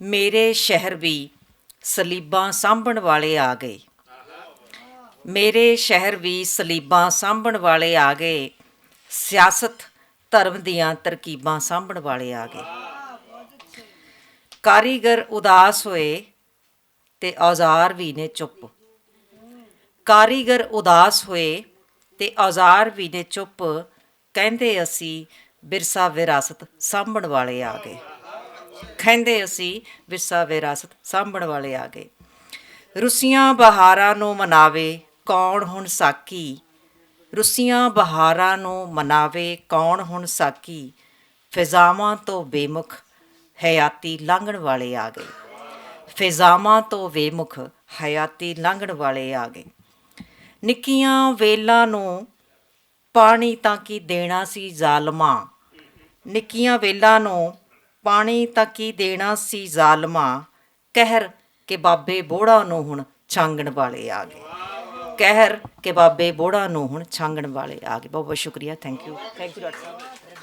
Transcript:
ਮੇਰੇ ਸ਼ਹਿਰ ਵੀ ਸਲੀਬਾਂ ਸਾਂਭਣ ਵਾਲੇ ਆ ਗਏ। ਮੇਰੇ ਸ਼ਹਿਰ ਵੀ ਸਲੀਬਾਂ ਸਾਂਭਣ ਵਾਲੇ ਆ ਗਏ। ਸਿਆਸਤ ਧਰਮ ਦੀਆਂ ਤਰਕੀਬਾਂ ਸਾਂਭਣ ਵਾਲੇ ਆ ਗਏ। ਕਾਰੀਗਰ ਉਦਾਸ ਹੋਏ ਤੇ ਔਜ਼ਾਰ ਵੀ ਨੇ ਚੁੱਪ। ਕਾਰੀਗਰ ਉਦਾਸ ਹੋਏ ਤੇ ਔਜ਼ਾਰ ਵੀ ਨੇ ਚੁੱਪ। ਕਹਿੰਦੇ ਅਸੀਂ ਵਿਰਸਾ ਵਿਰਾਸਤ ਸਾਂਭਣ ਵਾਲੇ ਆ ਗਏ। ਕਹਿੰਦੇ ਅਸੀਂ ਵਿਰਸਾ ਵਿਰਾਸਤ ਸਾਂਭਣ ਵਾਲੇ ਆ ਗਏ। ਰੁੱਸੀਆਂ ਬਹਾਰਾਂ ਨੂੰ ਮਨਾਵੇ ਕੌਣ ਹੁਣ ਸਾਕੀ। ਰੁੱਸੀਆਂ ਬਹਾਰਾਂ ਨੂੰ ਮਨਾਵੇ ਕੌਣ ਹੁਣ ਸਾਕੀ। ਫਿਜ਼ਾਵਾਂ ਤੋਂ ਬੇਮੁਖ ਹਯਾਤੀ ਲੰਘਣ ਵਾਲੇ ਆ ਗਏ। ਫਿਜ਼ਾਵਾਂ ਤੋਂ ਬੇਮੁਖ ਹਯਾਤੀ ਲੰਘਣ ਵਾਲੇ ਆ ਗਏ। ਨਿੱਕੀਆਂ ਵੇਲਾਂ ਨੂੰ ਪਾਣੀ ਤਾਂ ਕੀ ਦੇਣਾ ਸੀ ਜ਼ਾਲਮਾਂ। ਨਿੱਕੀਆਂ ਵੇਲਾਂ ਨੂੰ ਪਾਣੀ ਤਾਂ ਕੀ ਦੇਣਾ ਸੀ ਜ਼ਾਲਮਾਂ। ਕਹਿਰ ਕਿ ਬਾਬੇ ਬੋੜਾਂ ਨੂੰ ਹੁਣ ਛਾਂਗਣ ਵਾਲੇ ਆ ਗਏ। ਕਹਿਰ ਕਿ ਬਾਬੇ ਬੋੜਾਂ ਨੂੰ ਹੁਣ ਛਾਂਗਣ ਵਾਲੇ ਆ ਗਏ। ਬਹੁਤ ਬਹੁਤ ਸ਼ੁਕਰੀਆ। Thank you doctor Sahib.